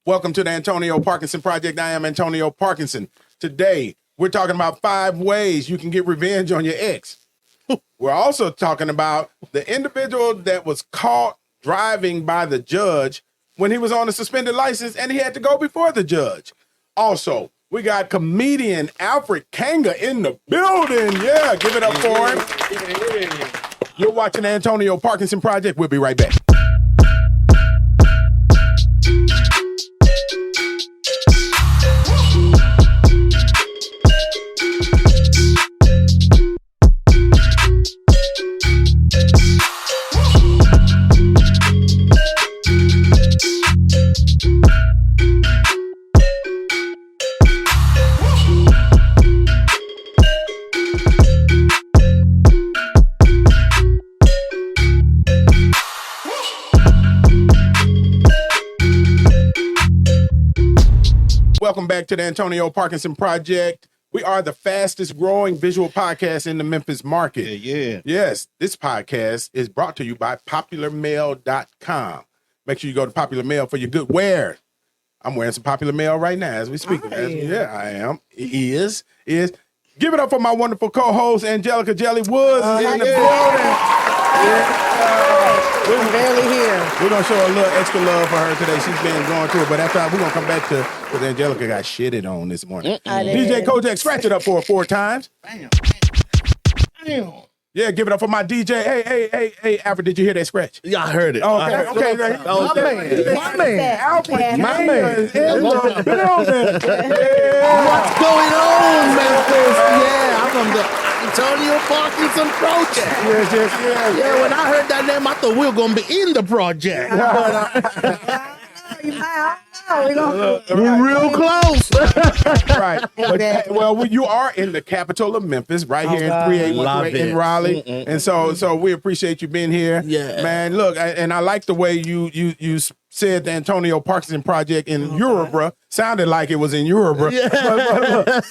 Welcome to the Antonio Parkinson Project. I am Antonio Parkinson. Today, we're talking about 5 ways you can get revenge on your ex. We're also talking about the individual that was caught driving by the judge when he was on a suspended license and he had to go before the judge. Also, we got comedian Alfred Kainga in the building. Yeah, give it up for him. You're watching the Antonio Parkinson Project. We'll be right back. Welcome back to the Antonio Parkinson Project. We are the fastest growing visual podcast in the Memphis market. Yeah. Yes, this podcast is brought to you by popularmail.com. Make sure you go to Popular Mail for your good wear. I'm wearing some Popular Mail right now as we speak. Yeah, I am. Is. Give it up for my wonderful co-host, Angelica Jelly Woods in the building. We're barely here. We're going to show a little extra love for her today. She's been going through it, but after we're going to come back to, because Angelica got shitted on this morning. DJ Kojak, scratch it up for her 4 times. Damn. Yeah, give it up for my DJ. Hey, Alfred, did you hear that scratch? Yeah, I heard it. Okay. My man. Alfred My Kainga man. is in the building. What's going on, Memphis? Yeah, I'm from the Antonio Parkinson Project. Yes. Yeah, when I heard that name, I thought we were going to be in the project. We're real close. Right. But, well, you are in the capital of Memphis, right here in 3813 in Raleigh. And so we appreciate you being here. Yeah. Man, look, and I like the way you said the Antonio Parkinson Project in Yoruba. Sounded like it was in Yoruba. Yeah.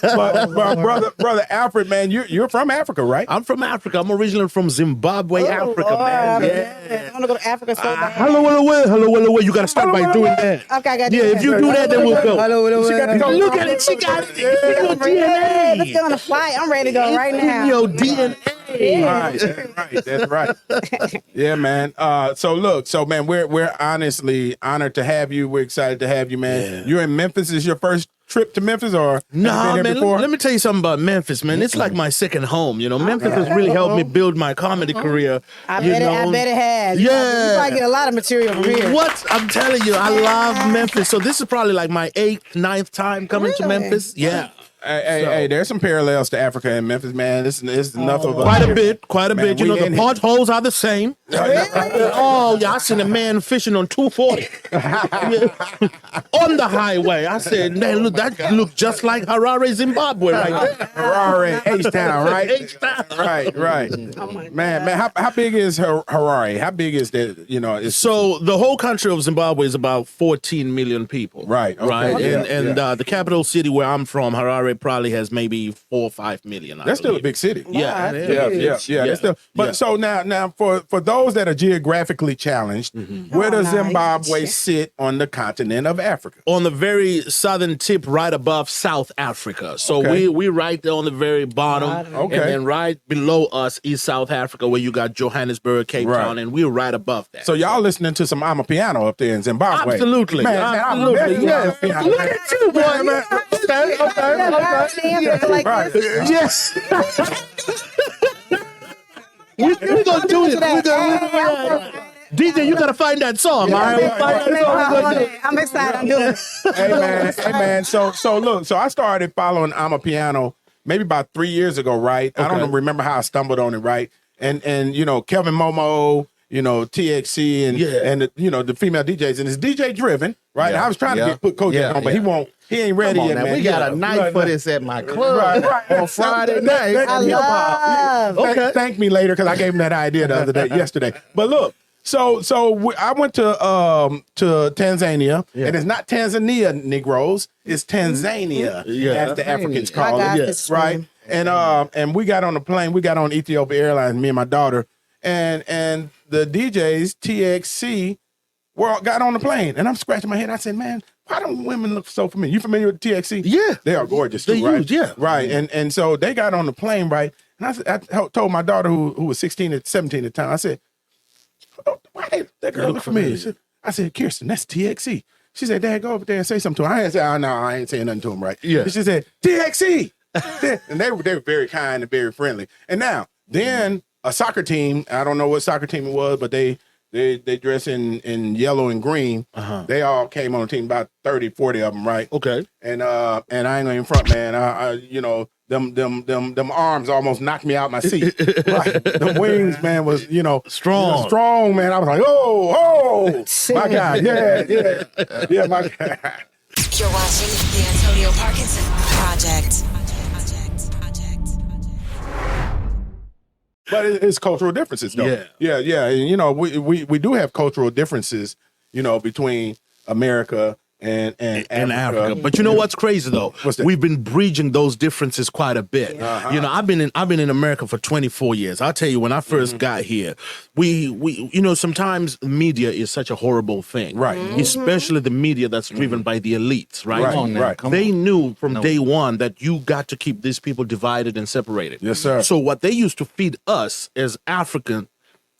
But brother Alfred, man, you're from Africa, right? I'm from Africa. I'm originally from Zimbabwe, Africa, man. I want to go to Africa so bad. Hello. You got to start by doing that. Okay, I got Yeah, if you do that, then we'll go. She got to go. Look at it. She got it. Your DNA. Let's get on the flight. I'm ready to go right now. Your DNA. That's right. Yeah, man. So man, we're honestly honored to have you. We're excited to have you, man. Yeah. You're in Memphis. Is your first trip to Memphis, or Nah, been man, before? let me tell you something about Memphis, man. It's like my second home. You know, Memphis has really helped me build my comedy career. I bet it has. Yeah. You probably get a lot of material from here. What? I'm telling you, I love Memphis. So this is probably like my 8th, 9th time coming to Memphis. Yeah. Hey, there's some parallels to Africa and Memphis, man. It's enough of Quite a bit. Man, You know, we the in potholes are the same. Oh, yeah, I seen a man fishing on 240 on the highway. I said, man, look, that looked just like Harare, Zimbabwe right there. Harare, H-Town, right? H-Town. Right. Man, how big is Harare? How big is that? You know, So the whole country of Zimbabwe is about 14 million people. Right, okay. Right. Yeah, The capital city where I'm from, Harare, probably has maybe 4 or 5 million. That's still a big city. Yeah. Yeah. That's still, but so now for those that are geographically challenged, where does Zimbabwe sit on the continent of Africa? On the very southern tip, right above South Africa. So we right there on the very bottom. Okay. And then right below us is South Africa, where you got Johannesburg, Cape Town, and we're right above that. So y'all listening to some Amapiano up there in Zimbabwe? Absolutely. Absolutely. Yes. Look at you, boy. Man. Like Right. this. Yes. We're going to do it. DJ, you got to find that song. All right? I'm excited. I'm doing it. Hey man. So look. So I started following Amapiano maybe about 3 years ago, right? I don't remember how I stumbled on it, right? And you know, Kevin Momo, you know, TXC and the female DJs, and it's DJ driven, right? Yeah. I was trying to put Kojak on, but he ain't ready yet, man. We got a night for this at my club on Friday night. I love. Thank me later because I gave him that idea the other day, yesterday. But look, so I went to Tanzania, and it's not Tanzania Negroes, it's Tanzania, as the Africans call it, right? And we got on the plane, we got on Ethiopia Airlines, me and my daughter, and the DJs TXC got on the plane, and I'm scratching my head. I said, man, why don't women look so familiar? You familiar with TXC? Yeah. They are gorgeous too, They right? use, yeah. Right. And so they got on the plane, right? And I told my daughter who was 17 at the time, I said, oh, why that girl look familiar? I said, Kirsten, that's TXC. She said, Dad, go over there and say something to him. I ain't say, oh, no, I ain't saying nothing to him, right? Yeah. And she said, TXC. And they were very kind and very friendly. And then a soccer team, I don't know what soccer team it was, but they dress in yellow and green. They all came on the team, about 30, 40 of them, right? Okay. And I ain't gonna in front, man. I you know, them arms almost knocked me out my seat. Right. Them wings, man, was, strong, man. I was like, oh, my God, yeah, my God. You're watching the Antonio Parkinson Project. But it's cultural differences, though. Yeah. And, we do have cultural differences, between America and Africa. But you know what's crazy though? What's that? We've been bridging those differences quite a bit. Yeah. I've been in America for 24 years. I'll tell you, when I first got here, we sometimes media is such a horrible thing. Right. Especially the media that's driven by the elites, right? Right. Come on now, right. They knew from day one that you got to keep these people divided and separated. Yes, sir. So what they used to feed us as African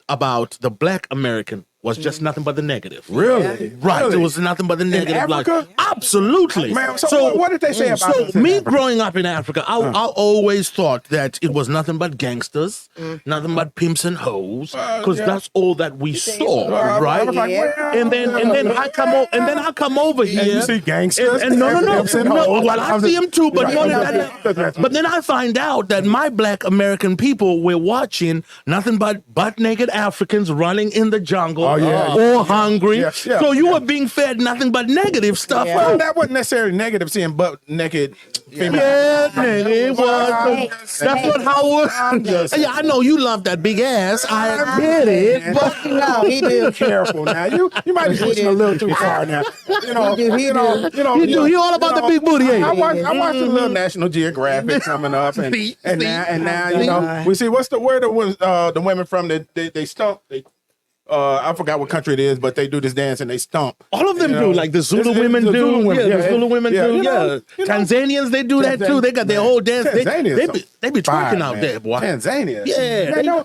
about the Black American was just nothing but the negative. Really? Right. Really? It was nothing but the negative. Africa? Absolutely. Man, so what did they say about us in me Africa? growing up in Africa, I always thought that it was nothing but gangsters, nothing but pimps and hoes, because that's all that we saw, right? I was like, well, and then I come over here. and you see gangsters. And no. pimps and hoes. Well, I see them too, but more than that. But then I find out that my Black American people were watching nothing but butt naked Africans running in the jungle, or hungry. Yeah. So you were being fed nothing but negative stuff. Yeah. Well, that wasn't necessarily negative, seeing butt naked female. Yeah, man, it was. That's what Howard. Yeah, I know you love that big ass. I get it, but No, he do. Careful now. You might be pushing a little too far now. He do. he all about the big booty, ain't I he? watched a little National Geographic coming up, and now we see what's the word that was the women from they stump. I forgot what country it is, but they do this dance and they stump. All of them do, like the Zulu It's women the do. Zulu women, The Zulu women do. Tanzanians, they do that too. They got their whole dance. They be twerking out there, boy. Tanzania. Yeah.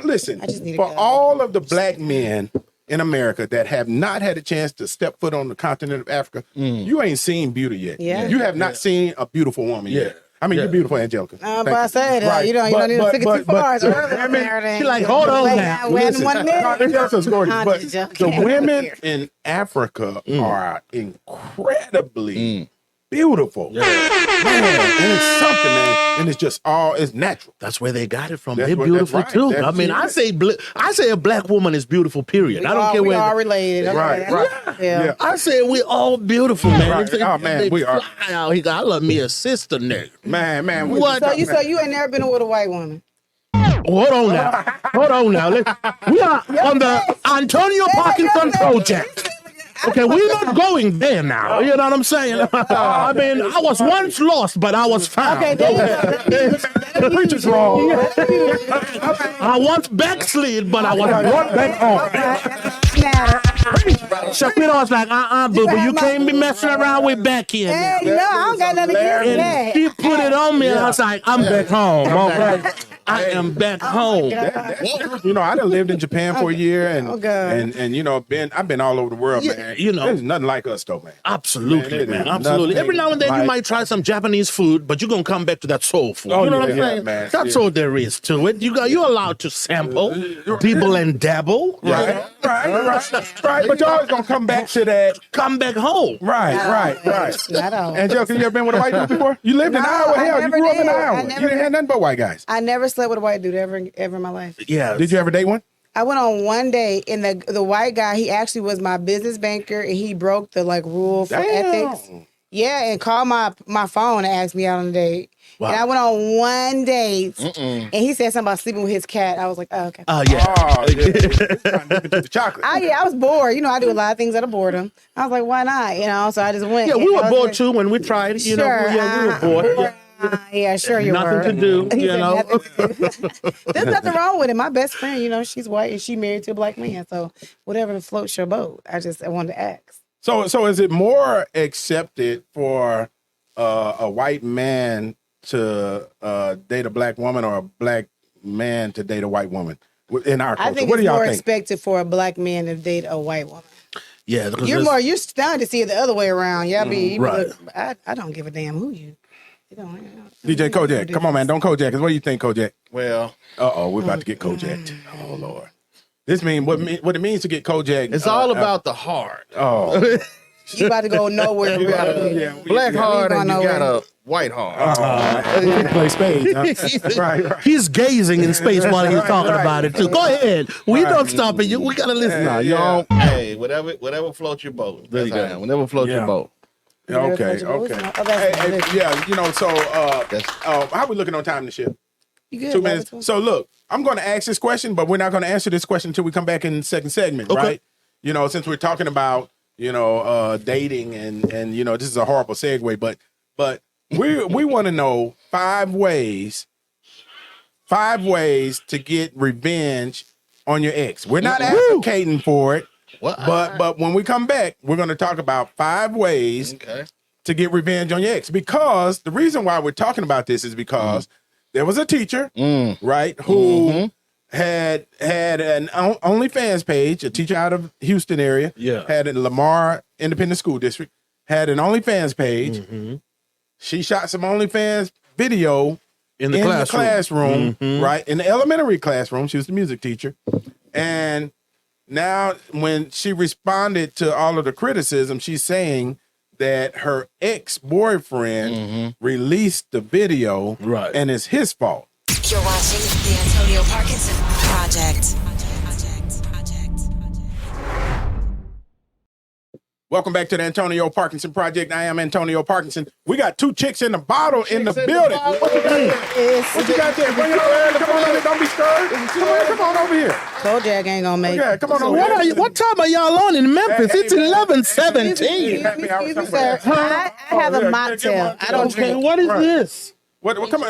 Listen, I just need to for go. all of the Black men in America that have not had a chance to step foot on the continent of Africa, you ain't seen beauty yet. Yeah. You have not seen a beautiful woman yet. I mean, you're beautiful, Angelica. I'm about to say that. You don't need to stick it too far. It's early. She like, hold on now. Listen, Angelica's gorgeous, I'm but just joking. the women in Africa are incredibly beautiful. Man, and it's something, man. And it's just it's natural. That's where they got it from. That's They're what- beautiful that's right. too. That's I mean, it. I say a Black woman is beautiful. Period. I don't care we where. all related. Okay, Right, that's- Yeah. I say we all beautiful, man. Right. Oh, man, They we are. fly out here. I love me a sister, nigga. Man. What? So you ain't never been with a white woman? Hold on now. We are on the Antonio Parkinson Project. Okay, we're not going there now. You know what I'm saying? I mean, I was once lost, but I was found. Okay, The preacher's wrong. I once backslid, but I was brought back home. Shakira was like, boo-boo, you can't be messing around with back here. Hey, no, I don't got nothing against And that. she put it on me, and I was like, I'm back home. Okay? I am back home. I done lived in Japan for a year, and I've been all over the world, Yeah, man. you know. There's nothing like us, though, man. Absolutely, Man, it man. is Absolutely. nothing Every now and then you like- might try some Japanese food, but you're gonna come back to that soul food. Oh, you know yeah, what I'm yeah, saying? man. That's Yeah. all there is to it. You're allowed to sample, dibble and dabble, right? Right. But you're always gonna come back to that. Come back home. Right. I don't. Angelica, you ever been with a white dude before? You lived in No, Iowa. I Hell, you never grew up in did. I Iowa. You never didn't have nothing but white guys. I never slept with a white dude ever in my life. Yeah. Did you ever date one? I went on one day, and the white guy, he actually was my business banker, and he broke the rule for ethics. Yeah, and called my phone and asked me out on a date. Wow. And I went on one date, and he said something about sleeping with his cat. I was like, oh, okay. Oh, yeah. Oh, yeah. Trying to dip into the chocolate. I was bored. I do a lot of things out of boredom. I was like, why not? So I just went. Yeah, we And were I was bored like, too when we tried. Sure. We were bored. Yeah. Yeah, sure you Nothing were. to do, He you said know. nothing to do. There's nothing wrong with it. My best friend, she's white and she married to a black man. So whatever floats your boat. I wanted to ask. So is it more accepted for a white man to date a black woman or a black man to date a white woman in our culture? I think What do it's y'all more think? expected for a black man to date a white woman. Yeah, because You're stunned to see it the other way around. Y'all be right. I don't give a damn who you. You don't. DJ Kojak, come on, man. Don't Kojak. What do you think, Kojak? Well, We're about to get Kojak. Oh, Lord. This means what it means to get Kojak. it's all about the heart. Oh. You about to go nowhere. You got bro. a black heart and you nowhere. got a white heart. We play spades, huh? right. He's gazing in space while he's talking about it too. Go ahead. We don't stopping you. We gotta listen. Nah, you don't. Hey, whatever floats your boat. That's how I am. Whatever floats your boat. Okay. Hey, yeah, so how we looking on time this year? You good, 2 minutes. Robertson? So look, I'm going to ask this question, but we're not going to answer this question until we come back in the second segment, right? Since we're talking about dating and this is a horrible segue, but we want to know 5 ways to get revenge on your ex. We're not advocating for it. What? But when we come back, we're going to talk about 5 ways to get revenge on your ex. Because the reason why we're talking about this is because there was a teacher, right, who had an OnlyFans page, a teacher out of Houston area, had a Lamar Independent School District, had an OnlyFans page. She shot some OnlyFans video in the classroom, right, in the elementary classroom. She was the music teacher. And now, when she responded to all of the criticism, she's saying that her ex-boyfriend released the video, and it's his fault. You're watching the Antonio Parkinson Project. Welcome back to the Antonio Parkinson Project. I am Antonio Parkinson. We got 2 chicks in the bottle in the building. What you got there? What you got there? Bring it over. Come on over here. Don't be scared. Come on over here. Kojak ain't gonna make it. Come on over here. What time are y'all on in Memphis? It's 11:17. Excuse me, sir. I have a mocktail. I don't Okay, drink. what is this?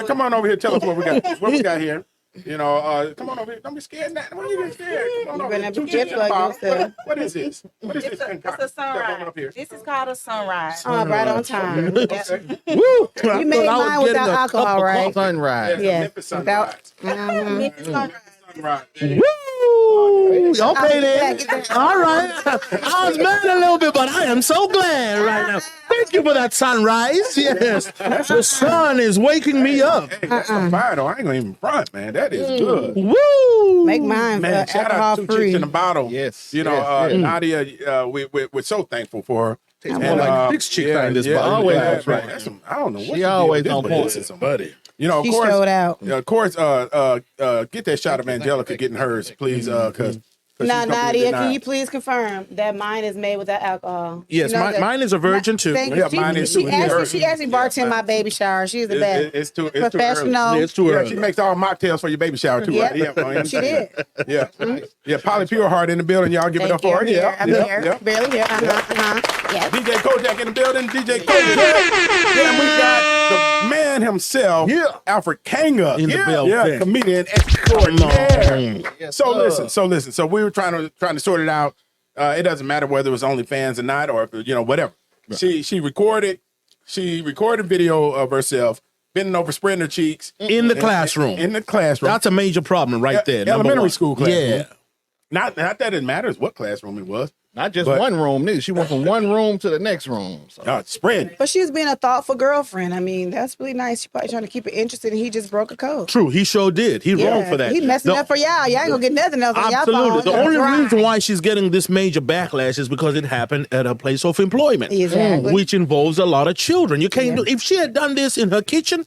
Come on over here. Tell us what we got. What we got here? Come on over here. Don't be scared. What are you getting scared? Come on over here. better 2 be chicks in the careful bottle. yourself. What is this? What is this? It's a Step on sunrise. up here. This is called a sunrise. Right on time. Woo! You made mine without alcohol, right? Sunrise. Yeah. Memphis Without. Sunrise. Sunrise. Woo! Okay then. All right. I was mad a little bit, but I am so glad right now. Thank you for that sunrise. Yes. The sun is waking me up. Hey, that's some fire though. I ain't gonna even front, man. That is good. Woo! Make mine Man, shout out alcohol to 2 free. chicks in the bottle. Yes. Nadia, we're so thankful for her. Tastes more like 6 chicks in this bottle. Always, That's right. right. That's some, I don't know what She always did, on but point. this is some- Buddy. of She course, showed out. of course, get that shot of Angelica getting hers, please, because. Now, Nadia, can you please confirm that mine is made without alcohol? Yes, You know that- mine is a virgin too. Thank Yeah, you. mine is She too. actually bartended my baby shower. She's the best. It's too Professional. early. It's too Yeah, early. she makes all mocktails for your baby shower too, right? Yep. Yeah, She did. Yeah, yeah. Polly Pure Heart in the building. Y'all give it up for her. Yeah, I'm yeah, here. yeah. Barely here. Yeah. DJ Kojak in the building. DJ Kojak. Then we got the man himself, Alfred Kainga In the building. Yeah, comedian extraordinaire. So listen. So we were trying to sort it out. It doesn't matter whether it was OnlyFans or not, or whatever. Right. She recorded video of herself bending over, spreading her cheeks In the classroom. In the classroom. That's a major problem right there. number Elementary one. school classroom. Yeah. Not that it matters what classroom it was. Not just But- one room, neither. She went from one room to the next room. So. Spread. But she was being a thoughtful girlfriend. I mean, that's really nice. She probably trying to keep it interesting, and he just broke a code. True, he sure did. He wrong for that. He messing The- up for y'all. Y'all ain't gonna get nothing else on y'all Absolutely. phone. The only Right. reason why she's getting this major backlash is because it happened at a place of employment, Exactly. which involves a lot of children. You can't do. If she had done this in her kitchen,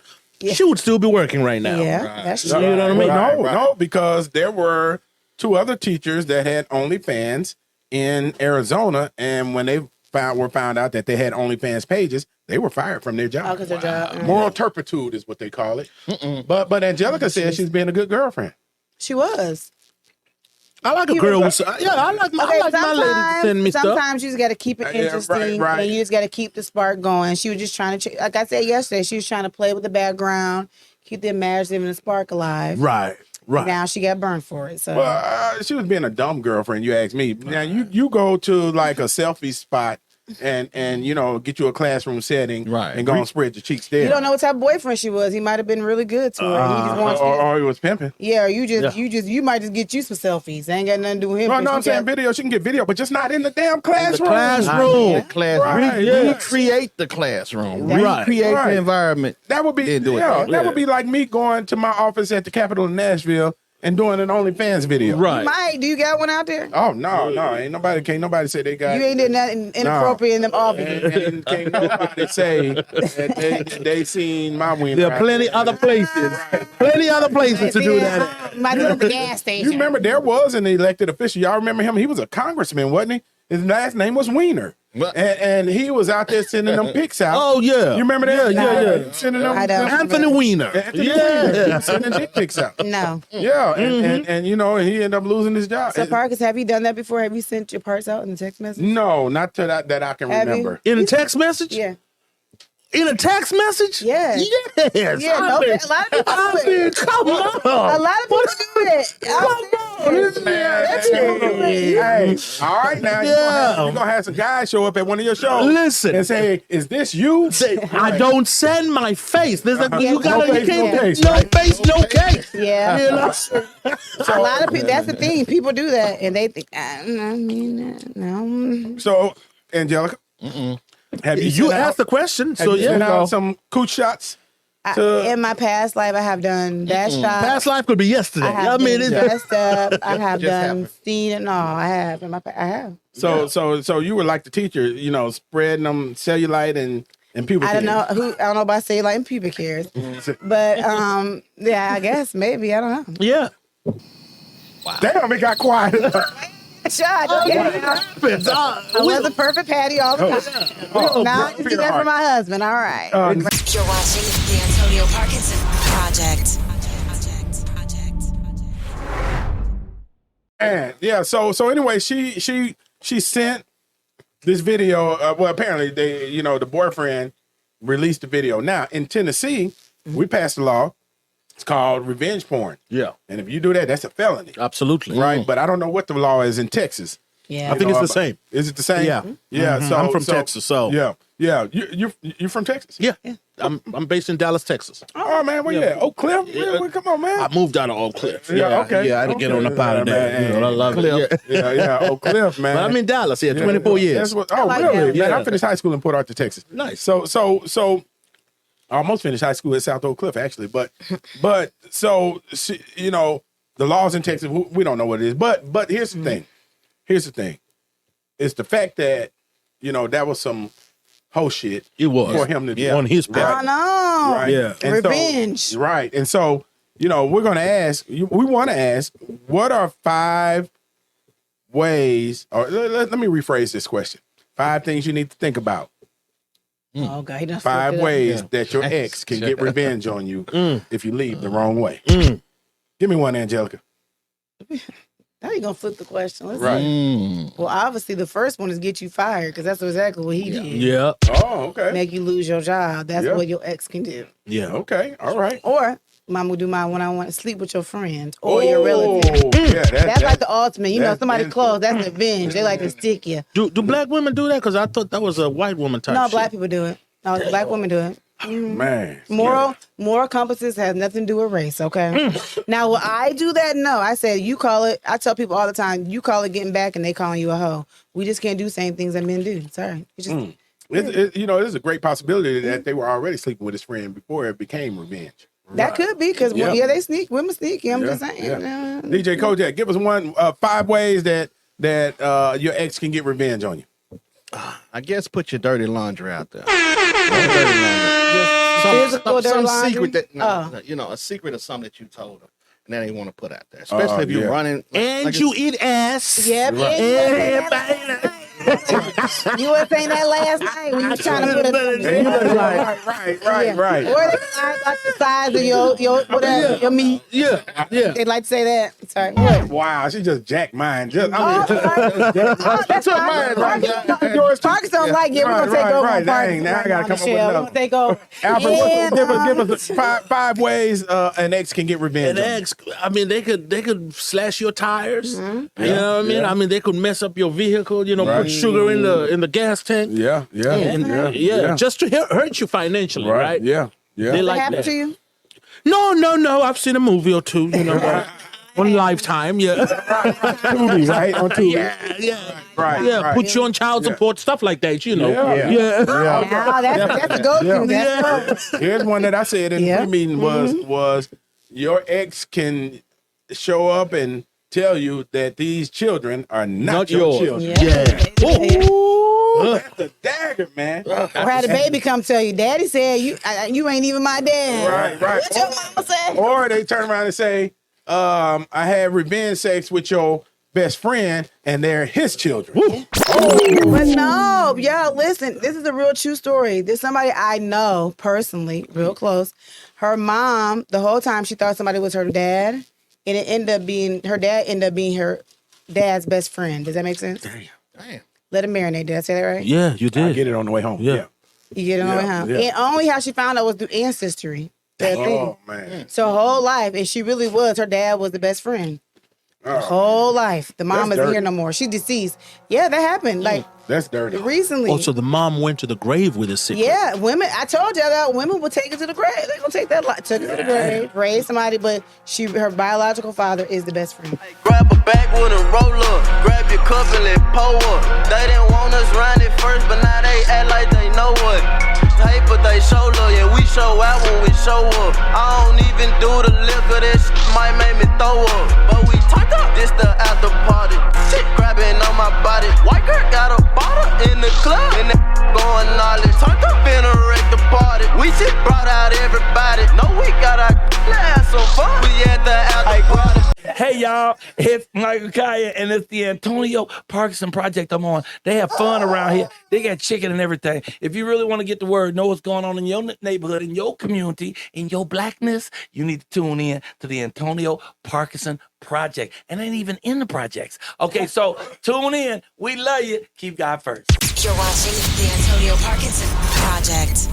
she would still be working right now. Yeah, that's true. You know what I mean? No, because there were 2 other teachers that had OnlyFans in Arizona, and when they were found out that they had OnlyFans pages, they were fired from their job. Oh, 'cause their job. Moral turpitude is what they call it. But Angelica says she's being a good girlfriend. She was. I like a girl who's I like my lady to send me stuff. Sometimes you just got to keep it Yeah, interesting, right. and you just got to keep the spark going. She was just trying to, like I said yesterday, she was trying to play with the background, keep the imaginative and the spark alive. Right. Now she got burned for it. So Well, she was being a dumb girlfriend, you ask me. Now, you go to like a selfie spot and get you a classroom setting, Right. and go and spread your cheeks there. You don't know what type of boyfriend she was. He might have been really good to her. He just wants or he was pimping. Yeah, or you might just get you some selfies. Ain't got nothing to do with him. No, I'm saying video. She can get video, but just not in the damn classroom. The classroom. Right. Recreate the classroom. Right. Recreate Right. the environment. That would be that would be like me going to my office at the Capitol in Nashville and doing an OnlyFans video. Right. Mike, do you got one out there? Oh no, can't nobody say they got. You ain't did nothing inappropriate in them offices. And can't nobody say that they seen my wiener. There are plenty other places. Plenty other places to do that. Might be at the gas station. You remember there was an elected official. Y'all remember him? He was a congressman, wasn't he? His last name was Wiener. What? And he was out there sending them pics out. Oh, yeah. You remember that? Yeah. Sending them. I don't. Anthony Weiner. Anthony Weiner. He was sending dick pics out. No. Yeah, and he ended up losing his job. So, Parkers, have you done that before? Have you sent your parts out in the text message? No, not to that I can Have you? remember. In a text message? Yeah. In a text message? Yeah. Yes. Yeah, no, a lot of people do it. Come on. A lot of people do it. Hey, all right now, you're gonna have some guys show up at one of your shows. Listen. And say, "Is this you?" I don't send my face. There's a, you No gotta, face, you can't, no case, no right? face, no case. Yeah. You know? A lot of people, that's the thing. People do that and they think, no. So, Angelica, have you You sent out- asked the question, have so you sent yeah. out some cooch shots? In my past life, I have done dash shots. Past life could be yesterday. I have mean, been it's dressed up. I have Just done happened. seen. No, I have. I have. So you were like the teacher, spreading them cellulite and pubic I don't hair. know I don't know about say like pubic hairs, but yeah, I guess maybe I don't know. yeah. Damn, it got quiet. Shot. I was a perfect patty all the time. Now I can see that from my husband. All right. You're watching the Antonio Parkinson Project. Man, yeah. So anyway, she sent this video. Well, apparently the boyfriend released the video. Now in Tennessee, we passed a law. It's called revenge porn. Yeah. And if you do that, that's a felony, Absolutely. right? But I don't know what the law is in Texas. Yeah. I think it's the same. Is it the same? Yeah. Yeah. So I'm from Texas, so yeah. You're from Texas? yeah. I'm based in Dallas, Texas. Oh man, where you at? Oak Cliff? Really? Come on, man. I moved out of Oak Cliff. Yeah, okay. Yeah, I had to get on up out of there. You know, I love it. Yeah. yeah, Oak Cliff, man. But I'm in Dallas, 24 years. That's I like really? that. Man, Yeah. I finished high school in Port Arthur, Texas. Nice. So I almost finished high school at South Oak Cliff, actually. But so the laws in Texas, we don't know what it is. But here's the thing. Here's the thing. It's the fact that that was some whole shit. It was. For him to do. On his part. I know. Right. Yeah. And so- Revenge. right. And so, we're going to ask, we want to ask, what are 5 ways, or let me rephrase this question. 5 things you need to think about. Oh God, he done 5 fucked it up. ways that your ex can get revenge on you if you leave the wrong way. Give me one, Angelica. Now you gonna flip the question. Let's Right. see. Well, obviously the first one is get you fired because that's exactly what he did. Yeah. Oh, okay. Make you lose your job. That's Yeah. what your ex can do. Yeah. Okay. All right. Or mom will do my one-on-one sleep with your friend or your relative. Yeah, That's like the ultimate. You know, that's- somebody that's- close. That's revenge. They like to stick you. Do black women do that? Because I thought that was a white woman type No, shit. black people do it. No, black women do it. man. Moral compasses has nothing to do with race, okay? Now, will I do that? No. I said, you call it, I tell people all the time, you call it getting back and they calling you a hoe. We just can't do the same things that men do. Sorry. It's just, There's a great possibility that they were already sleeping with his friend before it became revenge. that could be because, Yeah. they sneak. Women sneaky. I'm just saying. Yeah. DJ Kojak, give us 5 ways that your ex can get revenge on you. I guess put your dirty laundry out there. Physical dirty Some laundry? secret that Oh. a secret of something that you told them and that they want to put out there, especially if you're yeah. running. And like you eat ass. Yeah, Everybody. you were saying that last night when you were trying to put it. Right. Or they lie about the size of your meat. Yeah. Yeah. They like to say that. Sorry. What? Wow, she just jacked mine. Oh, that's what mine, right? Parks don't like it. We're going to take over on Parks. Dang, now I gotta come up with We're another. going to take over. Alfred, give us 5 ways an ex can get revenge An on you. ex, I mean, they could slash your tires. You know what I mean? I mean, they could mess up your vehicle. Put sugar in the gas tank. Yeah, Just to hurt you financially, right? Yeah. They What like happened that. to you? No. I've seen a movie or two, on Lifetime. Yeah, Tubi, right? On Tubi. yeah. Right. Put you on child support, stuff like that. Yeah. Now that's a go-to. That's Here's one that I said in the Yeah. pre-meeting was your ex can show up and tell you that these children are not your yours. children. Yeah. That's a dagger, man. Or had a baby come tell you, Daddy said you ain't even my dad. Right. What your mama said? Or they turn around and say, I had revenge sex with your best friend and they're his children. But no, y'all, listen, this is a real true story. There's somebody I know personally, real close. Her mom, the whole time she thought somebody was her dad, and it ended up being her dad ended up being her dad's best friend. Does that make sense? Damn. Let him marinate. Did I say that right? Yeah, you I did. get it on the way home. Yeah. You get it on the way home. yeah. And only how she found out was through ancestry. That thing. Oh, man. So her whole life, and she really was, her dad was the best friend. Her whole life. The mom That's isn't here dirty. no more. She deceased. Yeah, that happened. Like That's dirty. recently. Oh, so the mom went to the grave with a secret. Yeah, women. I told y'all that women will take it to the grave. They gonna take that. Took it to the grave, raise somebody, but her biological father is the best friend. Grab a backwood and roll up. Grab your cup and let pour up. They didn't want us round it first, but now they act like they know what. Hey, but they show love, yeah, we show out when we show up. I don't even do the liquor, that shit might make me throw up. But we turned up, this the after party. Shit grabbing on my body. White girl got a bottle in the club, and that going knowledge. Turned up in a wreck the party. We just brought out everybody. No, we got our have some fun. We at the after party. Hey y'all, it's Michael Kaya and it's the Antonio Parkinson Project I'm on. They have fun around here. They got chicken and everything. If you really want to get the word, know what's going on in your neighborhood, in your community, in your blackness, you need to tune in to the Antonio Parkinson Project. And ain't even in the projects. Okay, so tune in. We love you. Keep God first. You're watching the Antonio Parkinson Project.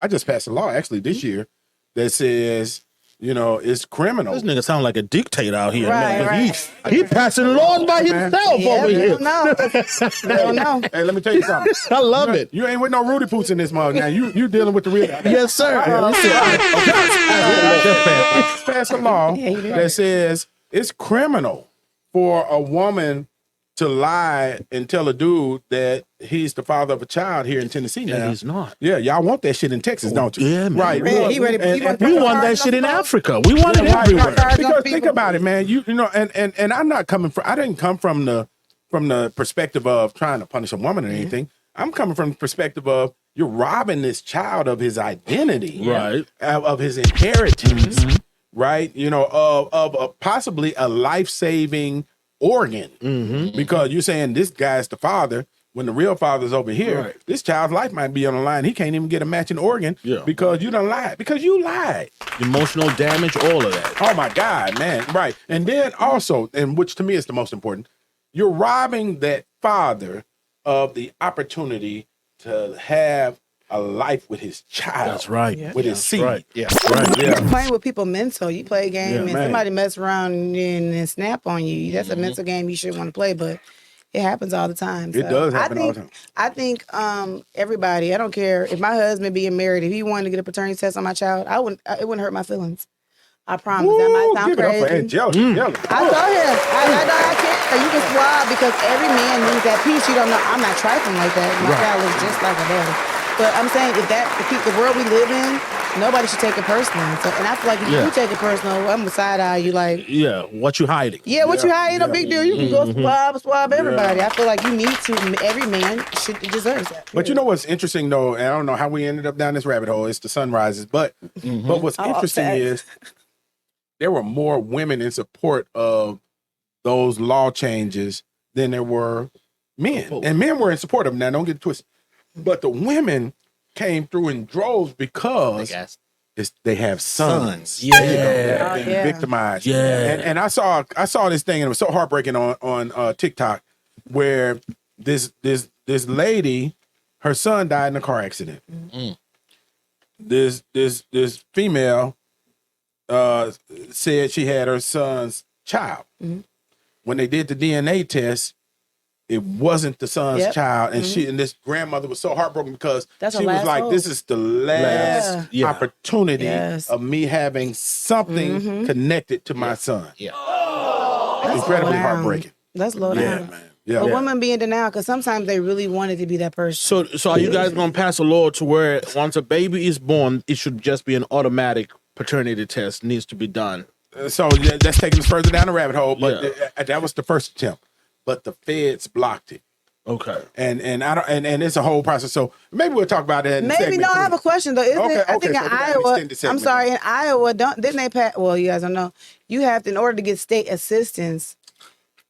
I just passed a law actually this year that says, it's criminal. This nigga sound like a dictator out here, Right, man. right. He passing laws by himself Yeah, over they here. don't know. They don't know. Hey, let me tell you something. I love it. You ain't with no Rudy Poots in this mug now. You dealing with the real. Yes, sir. Just passed a law that says it's criminal for a woman to lie and tell a dude that he's the father of a child here in Tennessee now. And he's not. Yeah, y'all want that shit in Texas, don't you? Yeah, man. Right. Man, he ready. We want that shit in Africa. We want it everywhere. Because think about it, man. And I'm not coming from. I didn't come from the perspective of trying to punish a woman or anything. I'm coming from the perspective of you're robbing this child of his identity, Right. Of his inheritance, right? Of possibly a life-saving organ, because you're saying this guy's the father when the real father's over here. Right. This child's life might be on the line. He can't even get a matching organ because you done lied. Because you lied. Emotional damage, all of that. Oh my God, man. Right. And then also, and which to me is the most important, you're robbing that father of the opportunity to have a life with his child. That's right. With his seed. Right. Yeah. Right. You're Yeah. playing with people mental. You play a game Yeah, and man. somebody mess around and snap on you. That's a mental game you should want to play, but it happens all the time. It does happen all the time. I think everybody, I don't care if my husband being married, if he wanted to get a paternity test on my child, it wouldn't hurt my feelings. I promise. That might sound give it up for crazy. Angelica. I told him. I can't. You can swab because every man needs that piece. You don't know. I'm not trifling like that. My child looks just like a daddy. But I'm saying the world we live in, nobody should take it personal. So, and I feel like if you take it personal, I'm gonna side eye you like. Yeah. What you hiding? Yeah, what you hide ain't no big deal. You can go swab everybody. I feel like you need to. Every man deserves that. But you know what's interesting though, and I don't know how we ended up down this rabbit hole. It's the sunrises, but what's interesting okay. is there were more women in support of those law changes than there were men, and men were in support of them. Now, don't get it twisted, but the women came through in droves because they have sons. Yeah. They've been victimized. Yeah. And I saw this thing, and it was so heartbreaking on TikTok, where this lady, her son died in a car accident. This female said she had her son's child, when they did the DNA test, it wasn't the son's child, and and this grandmother was so heartbroken because That's she her was last like, hope. "This is the last opportunity Yes. of me having something connected to my son." Yeah. Incredibly heartbreaking. Let's low Yeah, down. man. Yeah. But women be in denial because sometimes they really wanted to be that person. So are you guys gonna pass a law to where once a baby is born, it should just be an automatic paternity test needs to be done? So that's taking us further down the rabbit hole, but that was the first attempt. But the feds blocked it. Okay. And I don't and it's a whole process. So maybe we'll talk about that in Maybe segment no, I three. have a question though. Isn't it, I think so in we got Iowa, extended I'm segment. sorry, in Iowa, didn't they pass? Well, you guys don't know. You have to, in order to get state assistance,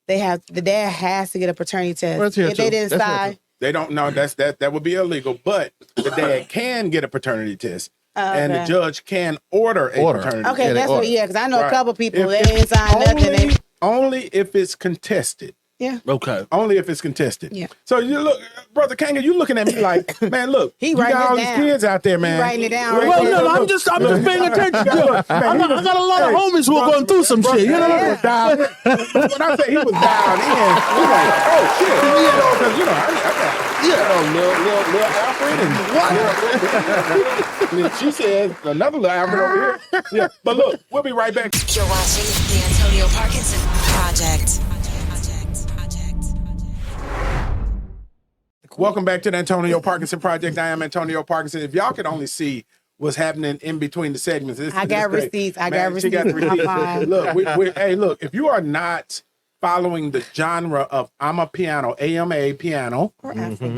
the dad has to get a paternity test. That's here If they too. didn't That's here sign, They don't know that would be illegal, but the dad can get a paternity test. And the okay. judge can order a paternity Okay, test. that's what. Yeah, because I know a Right. couple people If- they ain't signed nothing. Only if it's contested. Yeah. Okay. Only if it's contested. Yeah. So you look, Brother Kainga, you looking at me like, man, look, He you writing got it all these down. kids out there, man. He writing it down. Well, Right Well, there. no, I'm just paying attention to it. I got a lot of homies who are going through some shit. You know what I'm saying? When I say he was dialed in, he like, oh shit, because I got little Alfred and she said another little Alfred over here. Yeah, but look, we'll be right back. You're watching the Antonio Parkinson Project. Welcome back to the Antonio Parkinson Project. I am Antonio Parkinson. If y'all could only see what's happening in between the segments. I got receipts. I got She got the receipts. receipts. I'm fine. Look, hey, look, if you are not following the genre of Amapiano, AMA piano,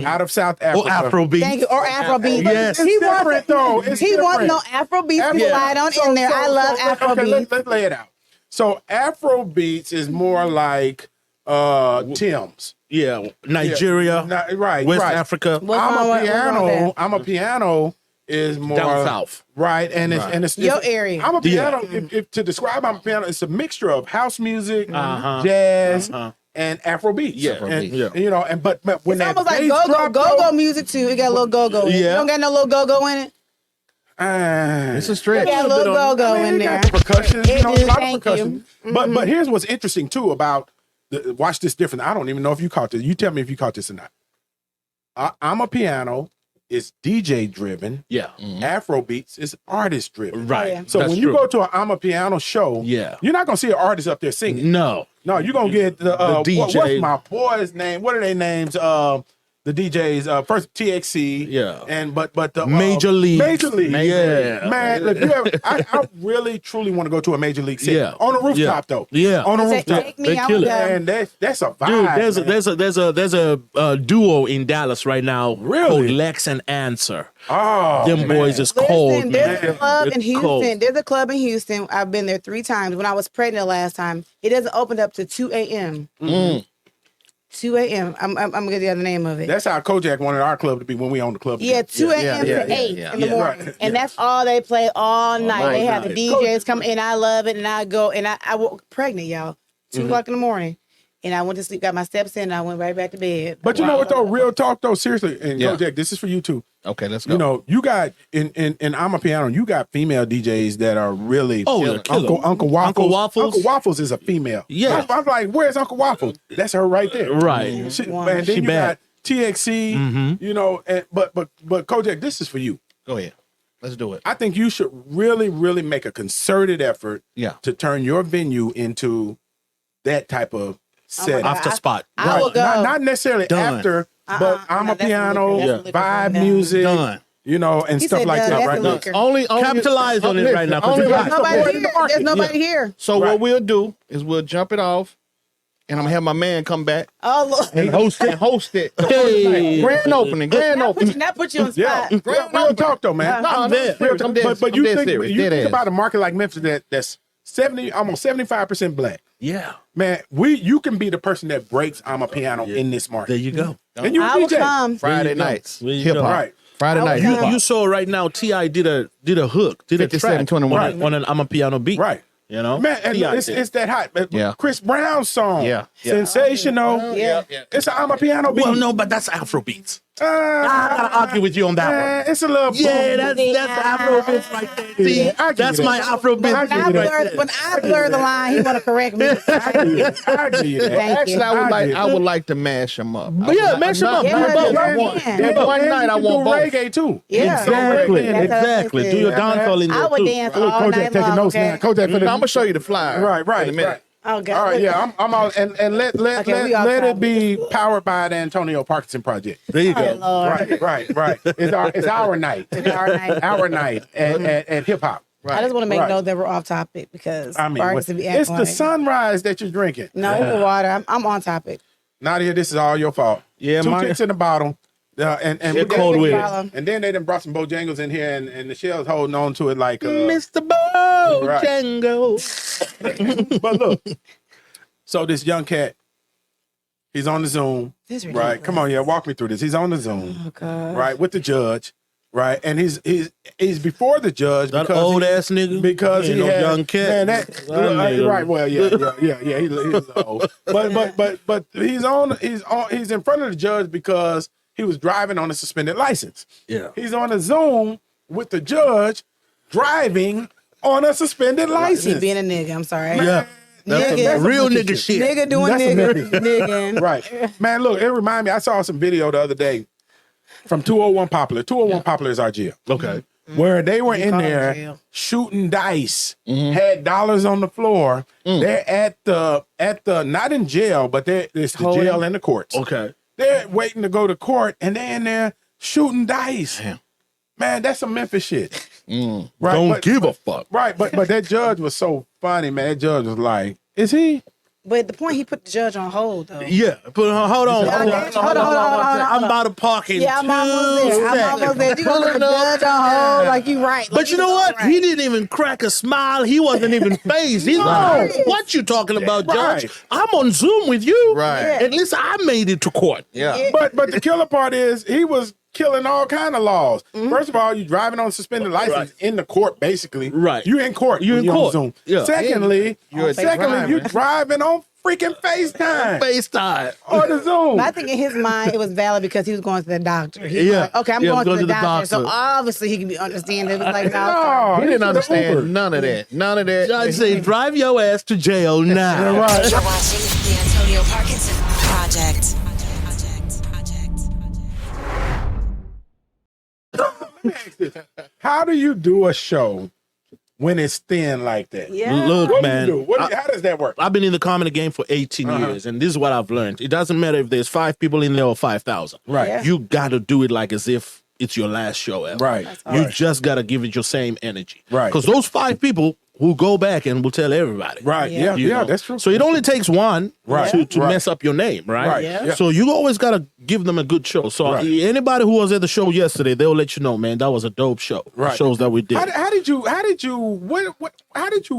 out of South Africa. Or Afrobeat. Thank you. Or Afrobeat. Yes. He It's different, though. wants It's he wants different. no Afrobeat slide on in there. I love Afrobeat. Let's lay it out. So Afrobeats is more like Tim's. Yeah. Nigeria. Right. West right. Africa. Amapiano is more Down south. Right. And it's Your area. Amapiano, if to describe Amapiano, it's a mixture of house music, jazz, and Afrobeat. Yeah. And, Yeah. you know, and but when It's that almost like bass go-go drop, music too. It got a little go-go. In it. You Yeah. don't got no little go-go in it. It's a stretch. It got a little go-go in it there. got the percussion, It you know, do, a lot of thank percussion. you. But here's what's interesting too about watch this different. I don't even know if you caught this. You tell me if you caught this or not. Amapiano is DJ driven. Yeah. Afrobeats is artist driven. Right. Yeah. So That's when you true. go to an Amapiano show, Yeah. you're not gonna see an artist up there singing. No. No, you're gonna get the DJ. what's my boy's name? What are their names? The DJs, first TXC, Yeah. and but the Major League. Major League, Yeah. man. If you ever, I really truly want to go to a Major League set. Yeah. On a rooftop though, Yeah. on a Say, rooftop. take me, They I kill would it. go. And that's a vibe. Dude, man. there's a duo in Dallas right now Really? called Lex and Answer. Oh, Them man. boys is cold, Listen, there's man. a club They're in Houston. cold. There's a club in Houston. I've been there 3 times. When I was pregnant last time, it doesn't open up to 2 a.m. 2 a.m. I'm gonna get the other name of it. That's how Kojak wanted our club to be when we owned the club. Yeah, 2 a.m. yeah, to 8 yeah. in the Yeah. morning. Right. And that's all they play all night. night, They have the night. DJs come and I love it. And I go and I woke pregnant, y'all. 2 o'clock in the morning. And I went to sleep, got my steps in, and I went right back to bed. But you know what though? Real talk though, seriously, and Yeah. Kojak, this is for you too. Okay, let's go. You know, you got in Amapiano, you got female DJs that are really Oh, they're killer. Uncle Waffles. Uncle Waffles? Uncle Waffles is a female. Yeah. I'm like, where's Uncle Waffles? That's her right there. Right. She, Wow. man, then She you bad. got TXC. You know, and but Kojak, this is for you. Go ahead. Let's do it. I think you should really, really make a concerted effort Yeah. to turn your venue into that type of setting. God. After spot. I will go. Not necessarily Done. after, but No, I'm a that's piano, liquor. That's liquor. vibe Done. music, Done. you know, and He stuff said like done. that. That's Right? the liquor. Only Capitalize on it listen, right now, 'cause only it's right hot. Nobody Support here. the market. There's nobody here. So Right. what we'll do is we'll jump it off, and I'm gonna have my man come back Oh, Lord. and host it. The Hey. first night. Grand opening. Not put you on the Yeah, spot. real talk though, man. No, I'm dead. I'm dead. But you I'm dead think serious. you Dead think ass. about a market like Memphis that's 70, almost 75% black. Yeah. Man, you can be the person that breaks Amapiano in this There market. you go. And you I will DJ. come. Friday There you go. nights. There you Hip go. hop. Right. Friday I night. will hip come. hop. You saw right now T.I. did a hook, did a 5721. track on an Amapiano beat. Right. You know? Man, and T.I. it's did. that hot. Yeah. Chris Brown's song. Yeah. Sensational. Yeah. It's an Amapiano beat. Well, no, but that's Afrobeats. I gotta argue with you on that one. It's a little Yeah, that's Afrobeats right there. See, I give that's you my that. Afrobeats. When I blur the line, he want to correct me. I give you that. Thank Actually, you. I would like to mash them up. But yeah, mash them up. Yeah, Do both. yeah. One night I want both. reggae too. Yeah. Exactly, That's what I exactly. said. Do your dancehall in I there would too. dance Look, all Kojak night taking long. notes now. Okay. Kojak for I'm the gonna show you the flyer. right. In a minute. Right. Oh God. All right, yeah, I'm out, and let Okay, we all let it covered. be powered by the Antonio Parkinson Project. There you Oh, go. Lord. Right. It's our night, our night at hip hop. I just want to make Right. note that we're off topic because I mean, Parkinson be acting it's the like, sunrise that you're drinking. No, it's the water. I'm on topic. Nadia, this is all your fault. Yeah, Two mine- kicks in the bottle. And They're cold with it. Problem. And then they done brought some Bojangles in here, and the shell's holding on to it like Mr. Bojango. But look, so this young cat, he's on the Zoom, This is right? ridiculous. Come on, yeah, walk me through this. He's on the Zoom, Oh God. right, with the judge, right, and he's before the judge That because old he, ass nigga. because Ain't he no had, young cat. Man, that nigga. right. Well, yeah. He's old, but he's in front of the judge because he was driving on a suspended license. Yeah. He's on a Zoom with the judge driving on a suspended Me license. being a nigga. I'm sorry. Yeah. That's Nigga. some real nigga shit. Nigga doing That's a nigga. nigga. Nigga. Right. Man, look, it reminded me, I saw some video the other day from 201 Popular. 201 Popular is our jail. Okay. Where they were in call it there jail. shooting dice, had dollars on the floor. They're at the not in jail, but it's the jail and the courts. Okay. They're waiting to go to court, and they're in there shooting dice. Damn. Man, that's some Memphis shit. Right, Don't give a fuck. Right, but that judge was so funny, man. That judge was like, "Is he?" But at the point he put the judge on hold though. Yeah. Hold on. Hold on. I'm about to park in Yeah, I'm almost there. 2 I'm seconds. almost there. You gonna put the judge on hold like you right. But you know what? He didn't even crack a smile. He wasn't even phased. He's like, what you talking about, Judge? Right. I'm on Zoom with you. Right. Yeah. At least I made it to court. Yeah. But the killer part is he was killing all kind of laws. First of all, you driving on suspended license in the court, basically. Right. You in court. You when in you're on court. Zoom. Yeah. Secondly, You're you driving on freaking FaceTime FaceTime. or the Zoom. But I think in his mind it was valid because he was going to the doctor. He was Yeah. like, okay, I'm Yeah, going go to to the the doctor. So doctor. obviously he can be understanding. It was like, No, He didn't Uber. understand none of that. None of that. Judge say, drive your ass to jail now. Right. You're watching the Antonio Parkinson Project. Let me ask this. How do you do a show when it's thin like that? yeah. Look, What man. do you do? How does that work? I've been in the comedy game for 18 years, and this is what I've learned. It doesn't matter if there's 5 people in there or 5,000. Right. Yeah. You got to do it like as if it's your last show ever. Right. You just got to give it your same energy. Right. Because those 5 people will go back and will tell everybody. Right. Yeah. Yeah, You know? that's true. So it only takes one Right. to Right. mess up your name, right? Right. Yeah. So you always got to give them a good show. So Right. anybody who was at the show yesterday, they'll let you know, man, that was a dope show. The Right. shows that we did. How did you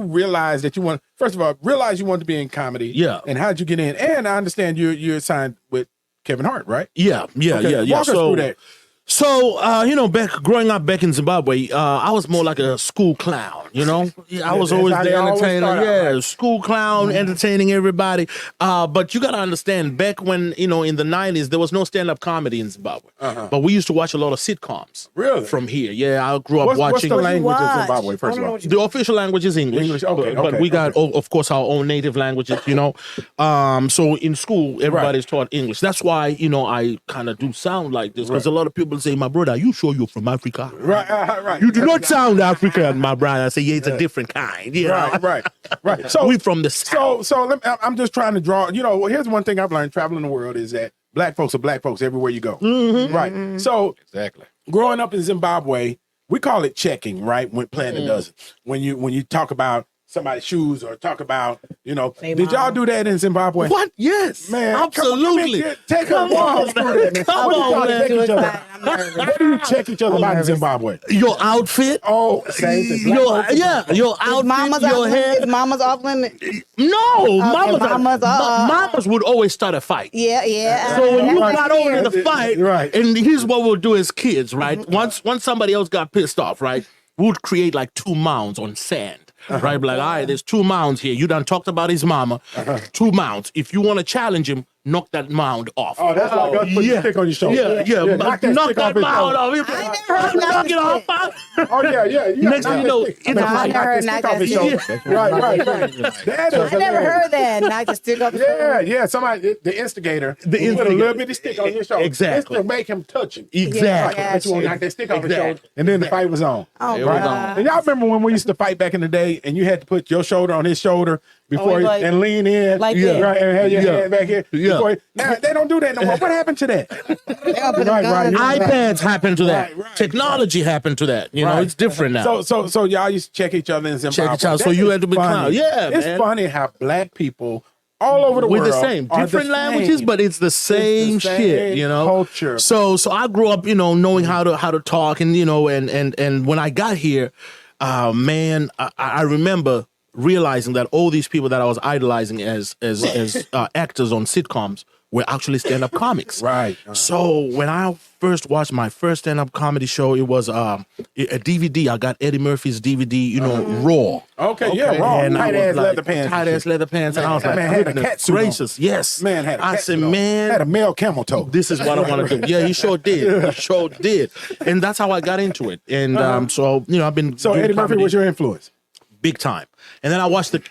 realize that you want? First of all, realize you wanted to be in comedy. Yeah. And how did you get in? And I understand you're signed with Kevin Hart, right? Yeah. Okay, Yeah. Walk us through that. So, growing up back in Zimbabwe, I was more like a school clown, I was that's always how there you always entertaining. start out, Yeah, right? school clown, entertaining everybody. But you got to understand, back when, in the 90s, there was no stand-up comedy in Zimbabwe. But we used to watch a lot of sitcoms. Really? From here. Yeah, I grew up What's watching. the language of watch? Zimbabwe? First of all, The official language is English. English, okay, But okay, we got, okay. of course, our own native languages, So in school, everybody's taught English. That's why, I kind of do sound like this. Because a lot of people say, my brother, are you sure you're from Africa? right. Right. You do not sound African, my brother. I say, yeah, it's a different kind. Right. So we from the South. So I'm just trying to draw. Here's one thing I've learned traveling the world is that black folks are black folks everywhere you go. Right. So Exactly. growing up in Zimbabwe, we call it checking, right? When playing a dozen. When you talk about somebody's shoes or talk about, They did y'all mom. do that in Zimbabwe? What? Yes. Man, Absolutely. Take a walk through that, man. Come What do y'all on, check man. each other? I'm nervous. What do you check each other about in Zimbabwe? Your outfit. Oh, same thing. Your outfit, your hair. Is mama's off limit? No, mamas would always start a fight. Yeah. So when you That's got what over it the is. fight, Right. and here's what we'll do as kids, right? Once somebody else got pissed off, right? We would create like 2 mounds on sand. Right, like, all right, there's 2 mounds here. You done talked about his mama. 2 mounds. If you want to challenge him, knock that mound off. Oh, that's like us putting a stick on your shoulder. Knock that mound off. Knock it off. Oh, yeah. Next thing you know, it's I never heard knock that stick. Right. I never heard that. Knock the stick off. Yeah. Somebody, the instigator, put a little bitty stick on your shoulder. Exactly. Just to make him touch him. Exactly. But you won't knock that stick off his shoulder. And then the fight was on. Oh, It was on. And y'all remember when we used to fight back in the day and you had to put your shoulder on his shoulder before and lean in, like right, and have your hand back here. Yeah. Now, they don't do that no more. What happened to that? Right. iPads happened to that. Right. Technology happened to that. You know, it's different now. So y'all used to check each other in Zimbabwe. Check each other. So That you is had to be funny. clown. Yeah, it's man. funny how black people all over the We're world the same, are different the languages, same. but it's the same shit, you know. Culture. So I grew up, you know, knowing how to talk, and you know, and when I got here, man, I remember realizing that all these people that I was idolizing as actors on sitcoms were actually stand-up comics. Right. So when I first watched my first stand-up comedy show, it was a DVD. I got Eddie Murphy's DVD, you know, Raw. Okay, yeah, raw. And I Tight was ass like, leather pants. Tight ass leather pants. And I was like, Man had a goodness cat suit on. gracious. Yes. Man had a I cat said, suit on. man. Had a male camel toe. This is what I want to do. Yeah, he sure did. He sure did. And that's how I got into it. And so, you know, I've been So doing Eddie Murphy comedy was your influence? big time. And then I watched the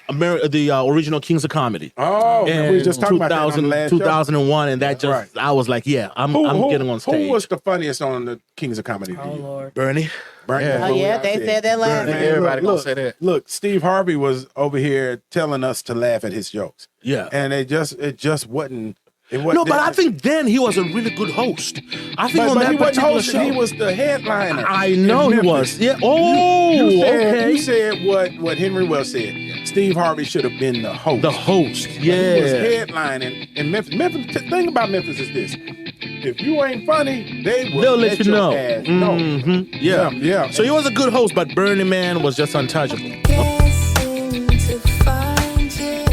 original Kings of Comedy. Oh, man, we were just talking about that on the last show. 2001, and that just, I was like, yeah, I'm getting on stage. Who was the funniest on the Kings of Comedy? Oh, Lord. Bernie. Bernie. Oh, yeah, they said that last Man, night. Everybody gonna say that. Look, Steve Harvey was over here telling us to laugh at his jokes. Yeah. And it just wasn't. No, but I think then he was a really good host. I think on but that he wasn't particular hosting, show, he was the headliner. I know in he Memphis. was. Yeah. Oh, You okay. said what Henry Wells said. Steve Harvey should have been the host. The host. He was Yeah. headlining in Memphis. The thing about Memphis is this: if you ain't funny, They'll will let you your know. ass know. Mhm. Yeah. Yeah. So he was a good host, but Bernie Man was just untouchable. Guessing to find you.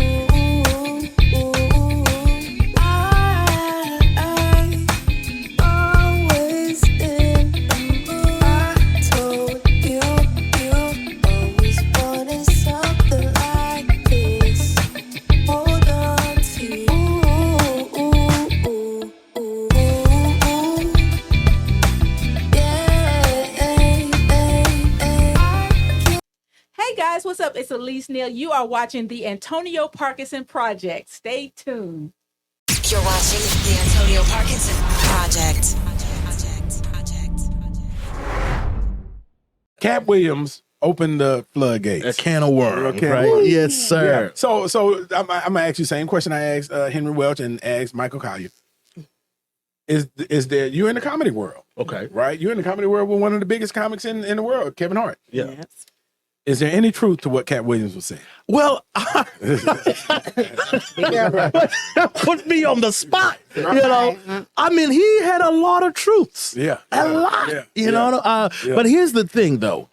I always in the mood. I told you, you always wanted something like this. Hold on to Hey guys, what's up? It's Elise Neal. You are watching the Antonio Parkinson Project. Stay tuned. You're watching the Antonio Parkinson Project. Cat Williams opened the floodgates. A can of worms, Okay. right? Woo. Yes, sir. Yeah. So I'm gonna ask you the same question I asked Henry Welch and asked Michael Collier. Is there, you're in the comedy world, Okay. right? You're in the comedy world with one of the biggest comics in the world, Kevin Hart. Yeah. Yes. Is there any truth to what Cat Williams was saying? Well, put me on the spot. You know, I mean, he had a lot of truths. Yeah. A lot. Yeah. You know, but here's the thing, though.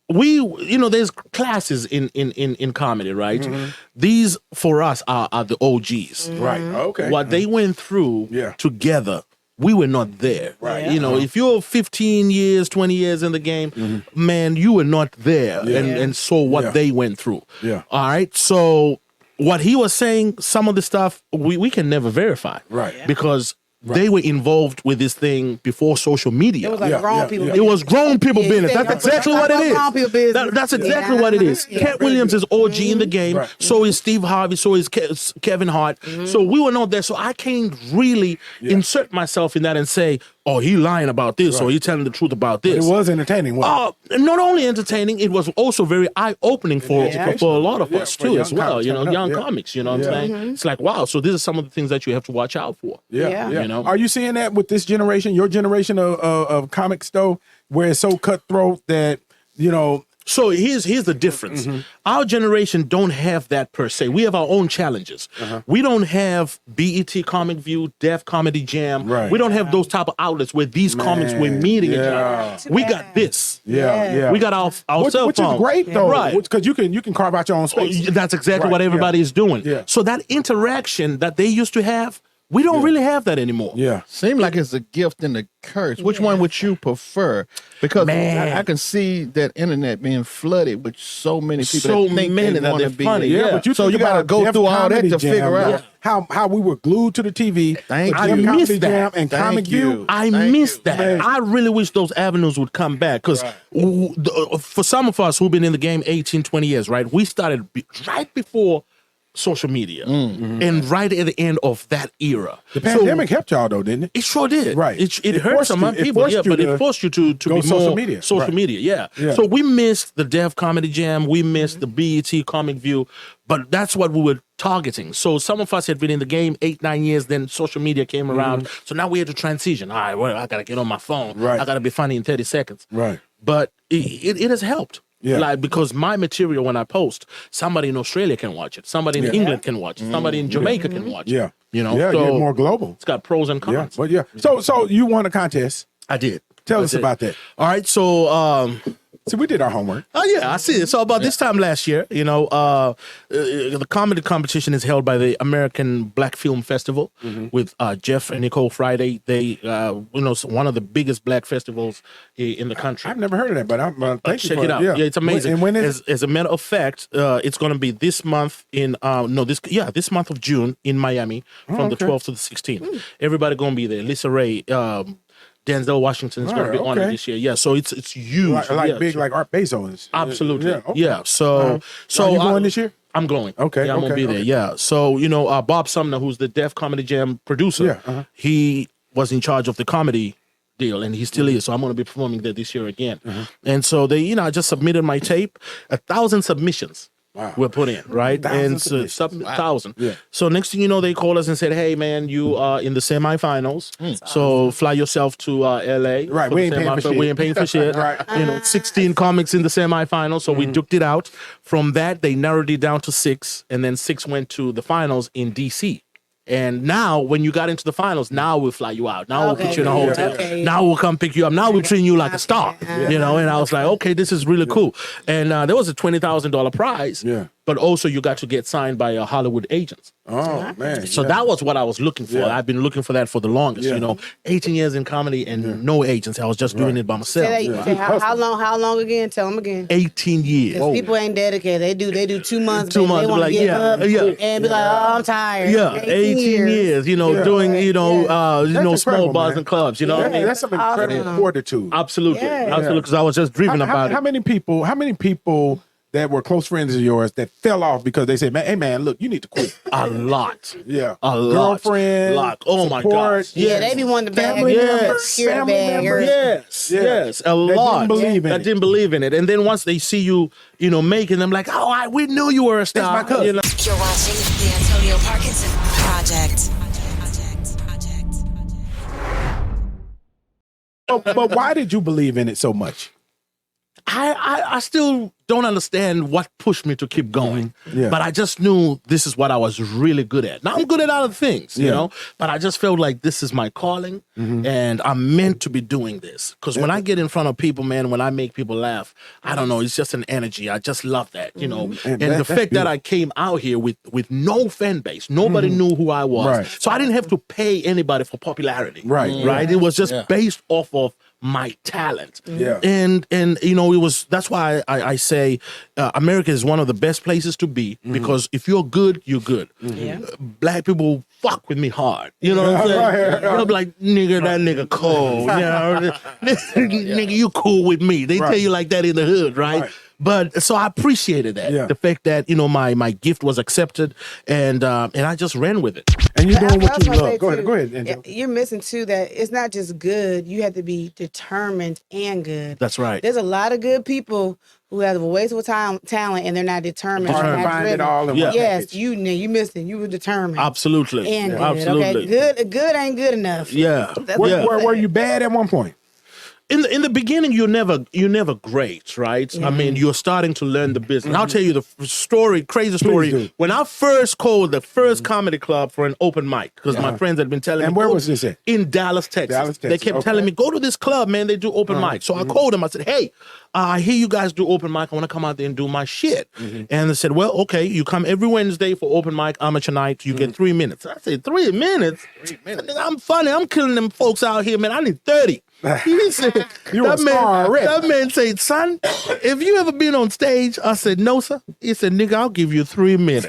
There's classes in comedy, right? Mm-hmm. These for us are the OGs. Right. Okay. What they went through Yeah. together, we were not there. Right. You know, if you're 15 years, 20 years in the game, man, you were not there and saw what Yeah. they went through. Yeah. All right. So what he was saying, some of the stuff we can never verify. Right. Yeah. Because they were involved with this thing before social media. It was like Yeah, grown yeah, people. yeah. It was grown people Yeah, business. yeah, That's yeah. exactly what it is. Grown people business. That's exactly Yeah. what it is. Yeah. Cat Williams is OG in the game. Right. So is Steve Harvey. So is Kevin Hart. So we were not there. So I can't really insert myself in that and say, oh, he lying about this or he telling the truth about It this. was entertaining. Wasn't it? Not only entertaining, it was also very eye-opening for a lot of us for too, young as well. comics You know, coming up, young yeah. comics. You know what I'm Yeah. saying? It's like, wow. So these are some of the things that you have to watch out for. Yeah. You know? Are you seeing that with this generation, your generation of comics, though, where it's so cutthroat that, you know, So here's the difference. Our generation don't have that per se. We have our own challenges. We don't have BET Comic View, Def Comedy Jam. Right. We don't have those type of outlets where these comics were meeting each other. We got this. yeah. We got our cell Which is phone. great, though. Right. Because you can carve out your own space. That's exactly Right, what everybody is doing. Yeah. So that interaction that they used to have We don't really have that anymore. Yeah. Seems like it's a gift and a curse. Which one would you prefer? Because Man. I can see that internet being flooded with so many people So that think many they that want to they're be funny. there. Yeah, but you so think you got to about go Def through all that Comedy to Jam, figure out. how we were glued to the TV. Thank with you. Def I Comedy miss that. Jam and Thank Comic you. View. I Thank miss you. that. Man. I really wish those avenues would come back because for some of us who've been in the game 18, 20 years, right? We started right before social media and right at the end of that era. The pandemic helped y'all though, didn't it? It sure did. Right. It hurt forced some you- it people, forced yeah, you but to it forced you to go be social more media. social Right. media, yeah. Yeah. So we missed the Def Comedy Jam, we missed the BET Comic View, but that's what we were targeting. So some of us had been in the game 8, 9 years, then social media came around. So now we had to transition. All right, well, I gotta get on my phone. Right. I gotta be funny in 30 seconds. Right. But it has helped. Yeah. Like, because my material, when I post, somebody in Australia can watch it, somebody in England can watch it, somebody in Jamaica can watch it. Yeah. You know, Yeah, so you're more global. it's got pros and Yeah. cons. But yeah. So you won a contest. I did. Tell I us did. about that. All right, so See, we did our homework. oh yeah, I see it. So about this time last year, you know, the comedy competition is held by the American Black Film Festival with Jeff and Nicole Friday. They, one of the biggest black festivals in the country. I've never heard of that, but I'm thank you Check for it out. Yeah, it's amazing. And when is as a matter of fact, it's going to be this month in this month of June in Miami from the 12th to the 16th. Everybody going to be there. Lisa Ray, Denzel Washington is going to be on it okay. this year. Yeah, so it's huge. like yeah, big so- like Art Bezos? Absolutely. Yeah. Okay. Yeah. So Are you going this year? I'm going. Okay, Yeah, I'm gonna okay, be there. okay. Yeah. So Bob Sumner, who's the Def Comedy Jam producer, Yeah, he was in charge of the comedy deal, and he still is. So I'm gonna be performing there this year again. And so they, I just submitted my tape. 1,000 submissions. Wow. Were put in, right? 1,000 And so submissions. 1,000. Yeah. So next thing you know, they called us and said, "Hey, man, you are in the semifinals. So fly yourself to LA. Right, for we the ain't paying for semifinal. shit. We ain't paying for shit. Right. 16 comics in the semifinals. So we duked it out. From that, they narrowed it down to 6, and then 6 went to the finals in DC. And now, when you got into the finals, now we'll fly you out. Now we'll put you in a hotel. Okay. Now we'll come pick you up. Now we're treating you like a star. And I was like, okay, this is really cool. And there was a $20,000 prize. Yeah. But also, you got to get signed by Hollywood agents. Oh man. So yeah. that was what I was looking for. Yeah. I've been looking for that for the longest. Yeah. 18 years in comedy and no agents. I was just doing it by myself. Say how long again? Tell them again. 18 years. 'Cause people ain't dedicated. They do 2 months. 2 baby. months, They want to like, get yeah, up yeah. and be like, oh, I'm tired. Yeah, 18 years. Doing That's small incredible, bars man. and clubs. You know what I mean? That's some incredible Awesome. fortitude. Absolutely, Yeah. absolutely. Because I was just driven about How it. many people that were close friends of yours that fell off because they said, "Hey man, look, you need to quit." A lot. Yeah, A lot. girlfriend, Lot. Oh my support. gosh. Yeah, they be wanting to bag Family you. members, Secure family baggers. members. Yes, a That lot. didn't believe in That it. didn't believe in it. And then once they see you, making them like, oh, we knew you were a star. my cousin. You're watching the Antonio Parkinson Project. But why did you believe in it so much? I still don't understand what pushed me to keep going. Yeah. But I just knew this is what I was really good at. Now I'm good at other things, you know, but I just felt like this is my calling and I'm meant to be doing this. Because when I get in front of people, man, when I make people laugh, I don't know, it's just an energy. I just love that, you know. And the that's fact that I came out here with no fan base, nobody knew who I was. Right. So I didn't have to pay anybody for popularity. Right. Right. It was just based off of my talent. Yeah. And that's why I say America is one of the best places to be because if you're good, you're good. Yeah. Black people fuck with me hard. You know what I'm saying? They'll be like, nigga, that nigga cold. You know? Nigga, you cool with me. They tell you like that in the hood, right? But so I appreciated that. Yeah. The fact that, my gift was accepted and I just ran with it. And you're doing I what was you gonna love. say, Go too, ahead, Angela. You're missing too that it's not just good. You have to be determined and good. That's right. There's a lot of good people who have a waste of talent and they're not determined. Hard they're to not find it driven. all in one Yes, package. you missed it. You were determined. Absolutely. And good. Absolutely. Okay, good ain't good enough. Yeah. That's Yeah. Were you bad at one point? in the beginning, you're never great, right? I mean, you're starting to learn the business. I'll tell you the crazy story. do. When I first called the first comedy club for an open mic, because my friends had been telling me. And where was this at? In Dallas, Texas. Dallas, They Texas, kept okay. telling me, go to this club, man. They do open mic. So I called them. I said, hey, I hear you guys do open mic. I want to come out there and do my shit. And they said, well, okay, you come every Wednesday for open mic, amateur night. You get 3 minutes. I said, 3 minutes? 3 minutes. I'm funny. I'm killing them folks out here, man. I need 30. He said, You a star already. that man said, son, if you ever been on stage, I said, no, sir. He said, nigga, I'll give you 3 minutes.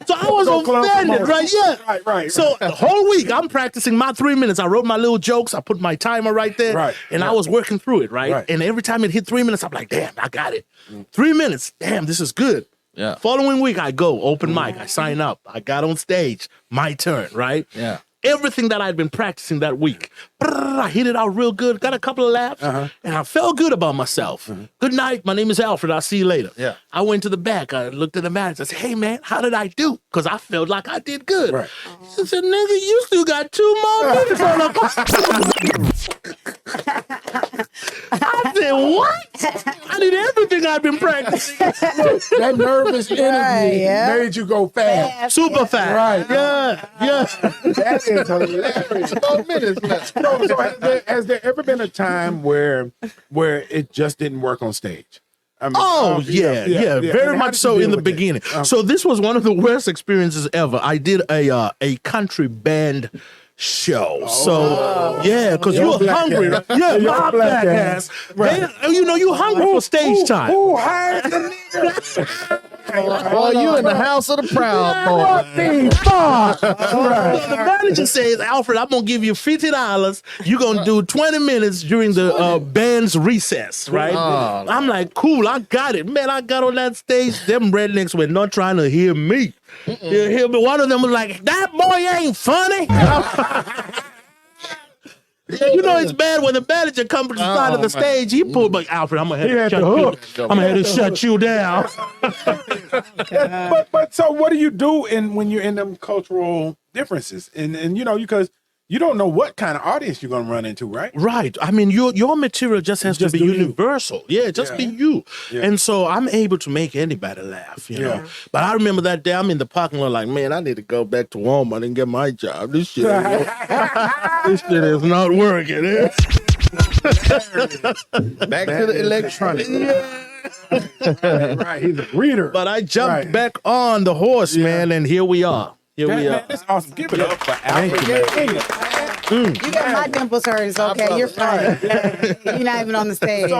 So I was offended, right? Yeah. Right. So the whole week, I'm practicing my 3 minutes. I wrote my little jokes. I put my timer right there. Right. And I was working through it, right? Right. And every time it hit 3 minutes, I'm like, damn, I got it. 3 minutes. Damn, this is good. Yeah. Following week, I go, open mic. I sign up. I got on stage. My turn, right? Yeah. Everything that I'd been practicing that week, I hit it out real good, got a couple of laughs, and I felt good about myself. Good night, my name is Alfred, I'll see you later. Yeah. I went to the back, I looked at the manager, I said, hey man, how did I do? Because I felt like I did good. Right. He said, nigga, you still got 2 more minutes on the I said, what? I did everything I've been practicing. That nervous energy made you go fast. Super fast. Right. Yeah. That is hilarious. 4 minutes left. So has there ever been a time where it just didn't work on stage? I mean, Yeah, very And how much did so you deal in the with that? beginning. So this was one of the worst experiences ever. I did a country band show. So yeah, because Your you're black hungry. ass. Yeah, Your my black black ass. ass. Right. You're hungry for stage time. Who hired the nigga? Well, you in the house of the proud boy. So the manager says, Alfred, I'm gonna give you $50. You're gonna do 20 minutes during the band's recess, right? I'm like, cool, I got it. Man, I got on that stage. Them rednecks were not trying to hear me. One of them was like, that boy ain't funny. Yeah, you know it's bad when the manager comes to the side of the stage. He pulled back, Alfred, I'm gonna have to shut you down. But so what do you do when you're in them cultural differences? And you know, because you don't know what kind of audience you're gonna run into, right? Right. I mean, your material just has Just to be do you. universal. Yeah, just be you. Yeah. And so I'm able to make anybody laugh, you know. But I remember that day I'm in the parking lot like, man, I need to go back to Walmart and get my job. This shit is not working. Back to the electronic. Right. He's a reader. But I jumped Right. back on the horse, man, and here we are. Man, that's awesome. Give it up for Alfred Kainga. You got my dimples hurt. It's okay. You're fine. You're not even on the stage.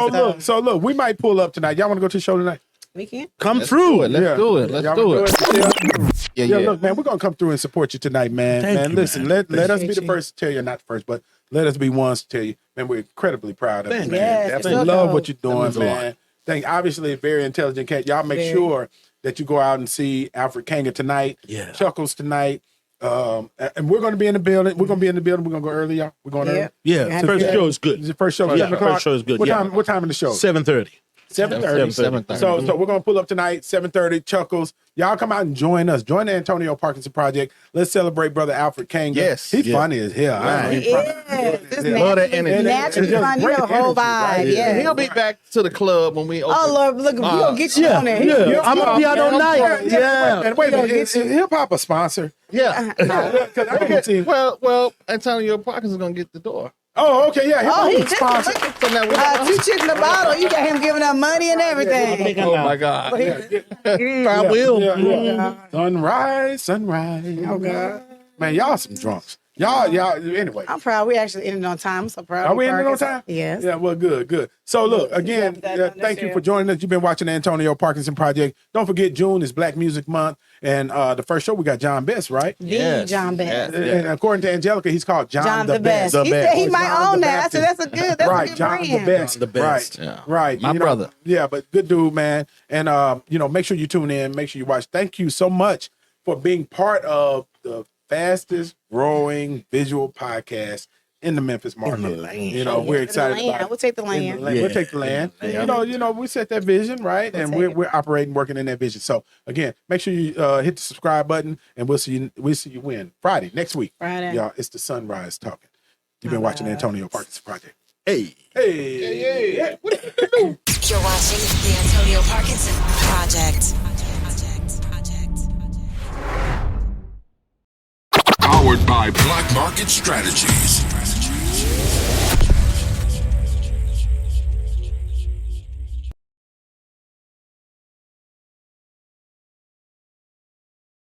So look, we might pull up tonight. Y'all want to go to the show tonight? We can. Come through. Let's do it. Let's Y'all do wanna it. Yeah, look, man, we're gonna come through and support you tonight, man. Thank you, Listen, man. let us be the Appreciate first to tell you, not the first, but let us be ones to tell you, man, we're incredibly proud of you, Thank man. you. Yes, Definitely so love dope. what you're doing, means a lot. man. Obviously a very intelligent cat. Y'all make Very. sure that you go out and see Alfred Kainga tonight. Yeah. Chuckles tonight. And we're gonna be in the building. We're gonna be in the building. We're gonna go early, y'all. We're going early. Yeah, first show is good. The first show, Yeah, 7 o'clock. first show is good, What yeah. time? What time in the show? 7:30. 7:30. 7:30. So we're gonna pull up tonight, 7:30. Chuckles. Y'all come out and join us. Join the Antonio Parkinson Project. Let's celebrate brother Alfred Kainga. Yes. He's Yeah. funny as hell. I know He he's funny. is. This Love that energy. naturally It's just fun. You great know, whole energy, vibe. right? Yeah. He'll be back to the club when we open. Oh Lord, look, we gonna get you on there. Yeah, I'm a piano night. Yeah. And wait a minute, is hip hop a sponsor? Yeah. Because I haven't seen. Well, Antonio Parkinson's gonna get the door. Oh, okay, yeah, hip Oh, hop he is a sponsor. So now we 2 chicks in the bottle. You got him giving up money and everything. Oh my God. I will. Yeah. Sunrise. Oh God, man, y'all some drunks. Y'all. Anyway. I'm proud. We actually ended on time. I'm so proud. Are of we you, ending on Parkinson. time? Yes. Yeah, well, good. So look, again, Yeah, that thank you share. for joining us. You've been watching the Antonio Parkinson Project. Don't forget, June is Black Music Month. And the first show, we got John Best, right? The John Best. And according to Angelica, he's called John the Best. The He best. said he Oh, might John own the that. I said Baptist. that's a Right, good John brand. the Best. John the Best. Right, Yeah. right. My brother. Yeah, but good dude, man. And, make sure you tune in. Make sure you watch. Thank you so much for being part of the fastest growing visual podcast in the Memphis market. In the land. You know, we're excited land. about it. We'll take the In land. We'll take the land. You know, we set that vision, right? And take it. we're operating, working in that vision. So again, make sure you hit the subscribe button, and we'll see you when Friday next week. Friday. Y'all, it's the Sunrise talking. You've been watching the Antonio Parkinson Project. Hey. Hey. You're watching the Antonio Parkinson Project. Powered by Black Market Strategies.